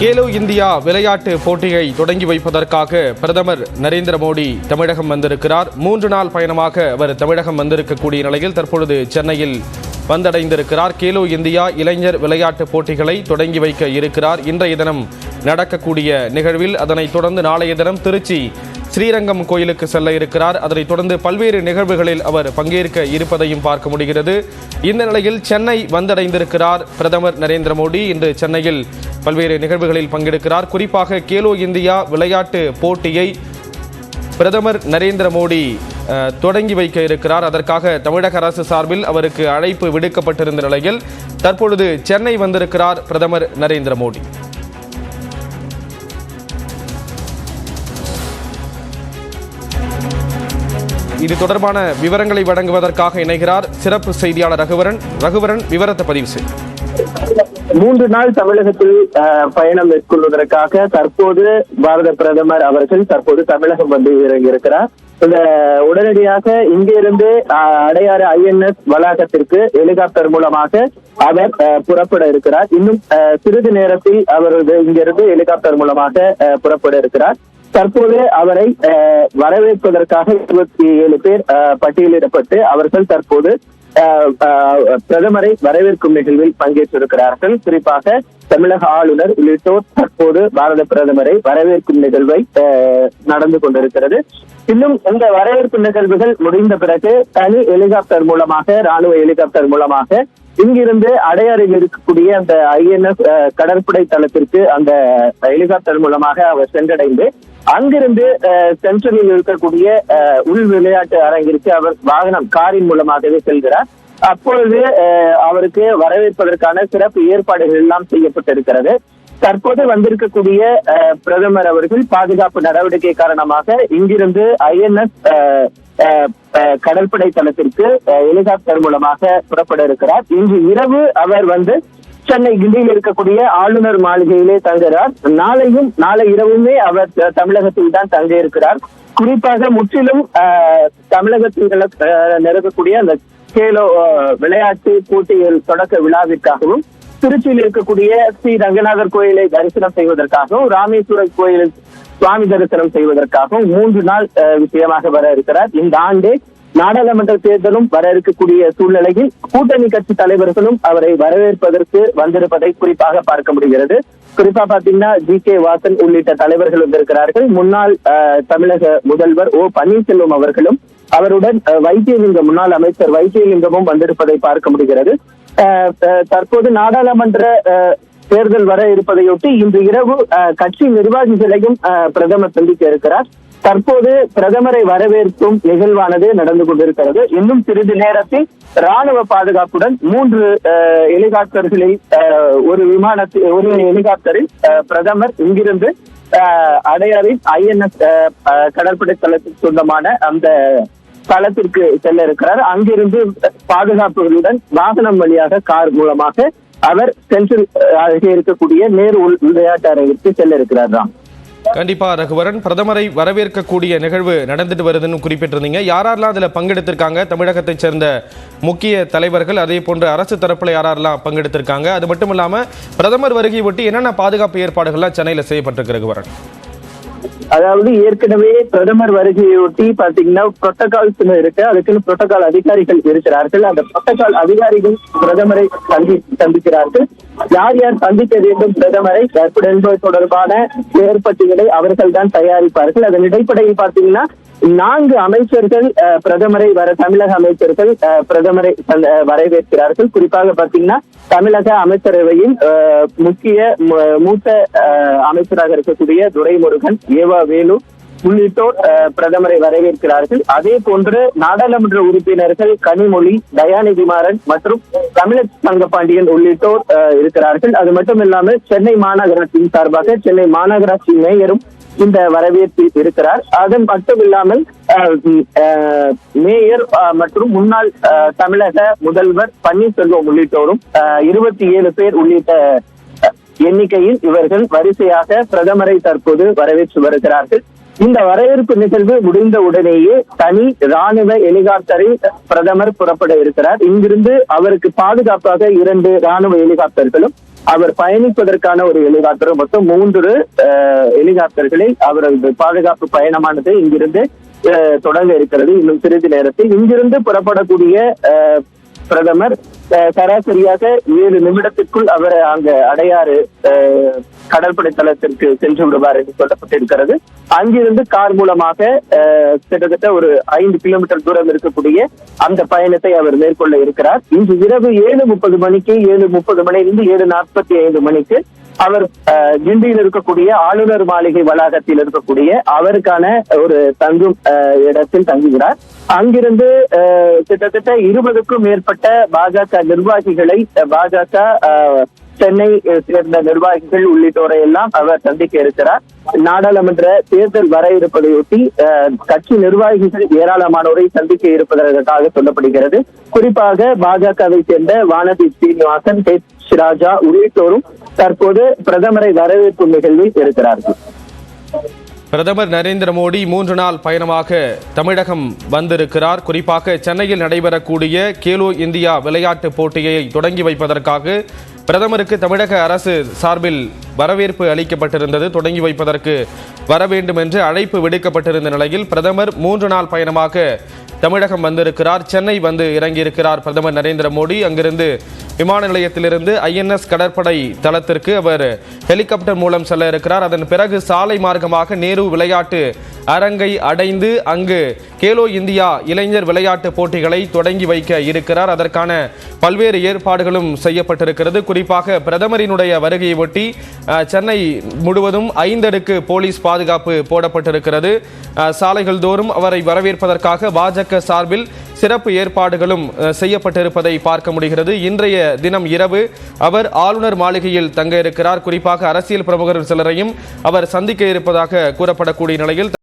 Khelo India விளையாட்டு போட்டியை தொடங்கி வைப்பதற்காக பிரதமர் நரேந்திர மோடி தமிழகம் வந்திருக்கிறார். 3 நாள் பயணமாக அவர் தமிழகம் வந்திருக்கக்கூடிய நிலையில் தற்பொழுது சென்னையில் வந்தடைந்திருக்கிறார். கேலோ இந்தியா இளைஞர் விளையாட்டு போட்டிகளை தொடங்கி வைக்க இருக்கிறார். இன்றைய தினம் நடக்கக்கூடிய நிகழ்வில் அதனைத் தொடர்ந்து நாளைய தினம் திருச்சி ஸ்ரீரங்கம் கோயிலுக்கு செல்ல இருக்கிறார். அதனைத் தொடர்ந்து பல்வேறு நிகழ்வுகளில் அவர் பங்கேற்க இருப்பதையும் பார்க்க முடிகிறது. இந்த நிலையில் சென்னை வந்தடைந்திருக்கிறார் பிரதமர் நரேந்திர மோடி. இன்று சென்னையில் பல்வேறு நிகழ்வுகளில் பங்கெடுக்கிறார். குறிப்பாக கேலோ இந்தியா விளையாட்டு போட்டியை பிரதமர் நரேந்திர மோடி தொடங்கி வைக்க இருக்கிறார். அதற்காக தமிழக அரசு சார்பில் அவருக்கு அழைப்பு விடுக்கப்பட்டிருந்த நிலையில் தற்பொழுது சென்னை வந்திருக்கிறார் பிரதமர் நரேந்திர மோடி. இது தொடர்பான விவரங்களை வழங்குவதற்காக இணைகிறார் சிறப்பு செய்தியாளர் ரகுவரன். விவரத்தை பதிவு செய்யும். 3 நாள் தமிழகத்தில் பயணம் மேற்கொள்வதற்காக தற்போது பாரத பிரதமர் அவர்கள் தற்போது தமிழகம் வந்து இறங்கியிருக்கிறார். இந்த உடனடியாக இங்கிருந்து அடையாறு INS வளாகத்திற்கு ஹெலிகாப்டர் மூலமாக அவர் புறப்பட இருக்கிறார். இன்னும் சிறிது நேரத்தில் அவர் இங்கிருந்து ஹெலிகாப்டர் மூலமாக புறப்பட இருக்கிறார். தற்போது அவரை வரவேற்பதற்காக 27 பேர் பட்டியலிடப்பட்டு அவர்கள் தற்போது பிரதமரை வரவேற்கும் நிகழ்வில் பங்கேற்றிருக்கிறார்கள். குறிப்பாக தமிழக ஆளுநர் உள்ளிட்டோர் தற்போது பாரத பிரதமரை வரவேற்கும் நிகழ்வை நடந்து கொண்டிருக்கிறது. இன்னும் இந்த வரவேற்பு நிகழ்வுகள் முடிந்த பிறகு தனி ஹெலிகாப்டர் மூலமாக ராணுவ ஹெலிகாப்டர் மூலமாக இங்கிருந்து அடையாறில் இருக்கக்கூடிய அந்த INS கடற்படை தளத்திற்கு அந்த ஹெலிகாப்டர் மூலமாக அவர் சென்றடைந்து அங்கிருந்து சென்ட்ரலில் இருக்கக்கூடிய உள் விளையாட்டு அரங்கிற்கு அவர் வாகனம் காரின் மூலமாகவே செல்கிறார். அப்பொழுது அவருக்கு வரவேற்பதற்கான சிறப்பு ஏற்பாடுகள் எல்லாம் செய்யப்பட்டிருக்கிறது. தற்போது வந்திருக்கக்கூடிய பிரதமர் அவர்கள் பாதுகாப்பு நடவடிக்கை காரணமாக இங்கிருந்து INS கடற்படை தளத்திற்கு ஹெலிகாப்டர் மூலமாக புறப்பட இருக்கிறார். இன்று இரவு அவர் வந்து சென்னை கிண்டியில் இருக்கக்கூடிய ஆளுநர் மாளிகையிலே தங்குகிறார். நாளை இரவுமே அவர் தமிழகத்தில் தான் தங்க இருக்கிறார். குறிப்பாக முற்றிலும் தமிழகத்தில் நடக்கக்கூடிய அந்த கேலோ விளையாட்டு போட்டிகள் தொடக்க விழாவிற்காகவும் திருச்சியில் இருக்கக்கூடிய ஸ்ரீ ரங்கநாதர் கோயிலை தரிசனம் செய்வதற்காகவும் ராமேஸ்வரர் கோயிலில் சுவாமி தரிசனம் செய்வதற்காகவும் 3 நாள் விஷயமாக வர இருக்கிறார். இந்த ஆண்டு நாடாளுமன்ற தேர்தலும் வர இருக்கக்கூடிய சூழ்நிலையில் கூட்டணி கட்சி தலைவர்களும் அவரை வரவேற்பதற்கு வந்திருப்பதை குறிப்பாக பார்க்க முடிகிறது. குறிப்பா பாத்தீங்கன்னா GK வாசன் உள்ளிட்ட தலைவர்கள் வந்திருக்கிறார்கள். முன்னாள் தமிழக முதல்வர் O பன்னீர்செல்வம் அவர்களும் அவருடன் வைத்தியலிங்கம் முன்னாள் அமைச்சர் வைத்தியலிங்கமும் வந்திருப்பதை பார்க்க முடிகிறது. தற்போது நாடாளுமன்ற தேர்தல் வர இருப்பதையொட்டி இன்று இரவு கட்சி நிர்வாகிகளையும் பிரதமர் சந்திக்க இருக்கிறார். தற்போது பிரதமரை வரவேற்கும் நிகழ்வானது நடந்து கொண்டிருக்கிறது. இன்னும் சிறிது நேரத்தில் ராணுவ பாதுகாப்புடன் 3 ஹெலிகாப்டர்களில் ஒரு ஹெலிகாப்டரில் பிரதமர் இங்கிருந்து அடையாறில் INS கடற்படை தளத்துக்கு சொந்தமான அந்த தளத்திற்கு செல்ல இருக்கிறார். அங்கிருந்து பாதுகாப்புகளுடன் வாகனம் வழியாக கார் மூலமாக அவர் சென்ட்ரல் அருகே இருக்கக்கூடிய நேரு விளையாட்டு அரங்கிற்கு செல்ல இருக்கிறார். கண்டிப்பா ரகுவரன், பிரதமரை வரவேற்கக்கூடிய நிகழ்வு நடந்துட்டு வருதுன்னு குறிப்பிட்டிருந்தீங்க. யாரெல்லாம் அதுல பங்கெடுத்திருக்காங்க? தமிழகத்தை சேர்ந்த முக்கிய தலைவர்கள், அதே போன்று அரசு தரப்புல யாரெல்லாம் பங்கெடுத்திருக்காங்க? அது மட்டும் இல்லாம பிரதமர் வருகை ஒட்டி என்னென்ன பாதுகாப்பு ஏற்பாடுகள்லாம் சென்னையில செய்யப்பட்டிருக்கு ரகுவரன்? அதாவது ஏற்கனவே பிரதமர் வருகையொட்டி பாத்தீங்கன்னா புரோட்டோகால்ஸ் இருக்கு. அதுக்குன்னு புரோட்டோகால் அதிகாரிகள் இருக்கிறார்கள். அந்த புரோட்டோகால் அதிகாரிகள் பிரதமரை சந்திக்கிறார்கள். யார் யார் சந்திக்க வேண்டும் பிரதமரை என்பது தொடர்பான ஏற்பட்டிகளை அவர்கள் தான் தயாரிப்பார்கள். அதன் அடிப்படையில் பாத்தீங்கன்னா 4 அமைச்சர்கள் பிரதமரை தமிழக அமைச்சர்கள் பிரதமரை வரவேற்கிறார்கள். குறிப்பாக பாத்தீங்கன்னா தமிழக அமைச்சரவையின் மூத்த அமைச்சராக இருக்கக்கூடிய துரைமுருகன், ஏவா வேலு உள்ளிட்டோர் பிரதமரை வரவேற்கிறார்கள். அதே போன்று நாடாளுமன்ற உறுப்பினர்கள் கனிமொழி, தயாநிதிமாறன் மற்றும் தமிழக தங்கபாண்டியன் உள்ளிட்டோர் இருக்கிறார்கள். அது மட்டும் இல்லாமல் சென்னை மாநகராட்சியின் சார்பாக சென்னை மாநகராட்சி மேயரும் இந்த வரவேற்பில் இருக்கிறார். அது மட்டும் இல்லாமல் மேயர் மற்றும் முன்னாள் தமிழக முதல்வர் பன்னீர்செல்வம் உள்ளிட்டோரும் 27 பேர் உள்ளிட்ட எண்ணிக்கையில் இவர்கள் வரிசையாக பிரதமரை தற்போது வரவேற்று வருகிறார்கள். இந்த வரவேற்பு நிகழ்வு முடிந்த உடனேயே தனி ராணுவ ஹெலிகாப்டரில் பிரதமர் புறப்பட இருக்கிறார். இங்கிருந்து அவருக்கு பாதுகாப்பாக 2 ராணுவ ஹெலிகாப்டர்களும் அவர் பயணிப்பதற்கான ஒரு ஹெலிகாப்டர், மொத்தம் 3 ஹெலிகாப்டர்களை அவரது பாதுகாப்பு பயணமானது இங்கிருந்து தொடங்க இருக்கிறது. இன்னும் சிறிது நேரத்தில் இங்கிருந்து புறப்படக்கூடிய பிரதமர் சராசரியாக 7 நிமிடத்திற்குள் அவர் அங்க அடையாறு கடற்படை தளத்திற்கு சென்று விடுவார் என்று சொல்லப்பட்டிருக்கிறது. அங்கிருந்து கார் மூலமாக கிட்டத்தட்ட ஒரு 5 கிலோமீட்டர் தூரம் இருக்கக்கூடிய அந்த பயணத்தை அவர் மேற்கொள்ள இருக்கிறார். இன்று இரவு 7:30 மணிக்கு 7:30 மணியிலிருந்து 7:45 மணிக்கு அவர் கிண்டியில் இருக்கக்கூடிய ஆளுநர் மாளிகை வளாகத்தில் இருக்கக்கூடிய அவருக்கான ஒரு தங்கும் இடத்தில் தங்குகிறார். அங்கிருந்து கிட்டத்தட்ட 20க்கும் மேற்பட்ட பாஜக நிர்வாகிகளை, பாஜக சென்னை சேர்ந்த நிர்வாகிகள் உள்ளிட்டோரை எல்லாம் அவர் சந்திக்க இருக்கிறார். நாடாளுமன்ற தேர்தல் வர இருப்பதையொட்டி கட்சி நிர்வாகிகள் ஏராளமானோரை சந்திக்க இருப்பதற்காக சொல்லப்படுகிறது. குறிப்பாக பாஜகவை சேர்ந்த வானதி ஸ்ரீனிவாசன், ராஜா உள்ளிட்டோரும் தற்போது பிரதமரை வரவேற்கும் நிகழ்வில் இருக்கிறார்கள். பிரதமர் நரேந்திர மோடி 3 நாள் பயணமாக தமிழகம் வந்திருக்கிறார். குறிப்பாக சென்னையில் நடைபெறக்கூடிய கேலோ இந்தியா விளையாட்டு போட்டியை தொடங்கி வைப்பதற்காக பிரதமருக்கு தமிழக அரசு சார்பில் வரவேற்பு அளிக்கப்பட்டிருந்தது. தொடங்கி வைப்பதற்கு வர வேண்டும் என்று அழைப்பு விடுக்கப்பட்டிருந்த நிலையில் பிரதமர் 3 நாள் பயணமாக தமிழகம் வந்திருக்கிறார். சென்னை வந்து இறங்கியிருக்கிறார் பிரதமர் நரேந்திர மோடி. அங்கிருந்து விமான நிலையத்திலிருந்து INS கடற்படை தளத்திற்கு அவர் ஹெலிகாப்டர் மூலம் செல்ல இருக்கிறார். அதன் பிறகு சாலை மார்க்கமாக நேரு விளையாட்டு அரங்கை அடைந்து அங்கு கேலோ இந்தியா இளைஞர் விளையாட்டு போட்டிகளை தொடங்கி வைக்க இருக்கிறார். அதற்கான பல்வேறு ஏற்பாடுகளும் செய்யப்பட்டிருக்கிறது. குறிப்பாக பிரதமரினுடைய வருகையை ஒட்டி சென்னை முழுவதும் 5 அடுக்கு போலீஸ் பாதுகாப்பு போடப்பட்டிருக்கிறது. சாலைகள் தோறும் அவரை வரவேற்பதற்காக பாஜக சார்பில் சிறப்பு ஏற்பாடுகளும் செய்யப்பட்டிருப்பதை பார்க்க முடிகிறது. இன்றைய தினம் இரவு அவர் ஆளுநர் மாளிகையில் தங்க இருக்கிறார். குறிப்பாக அரசியல் பிரமுகர் சிலரையும் அவர் சந்திக்க இருப்பதாக கூறப்படக்கூடிய நிலையில்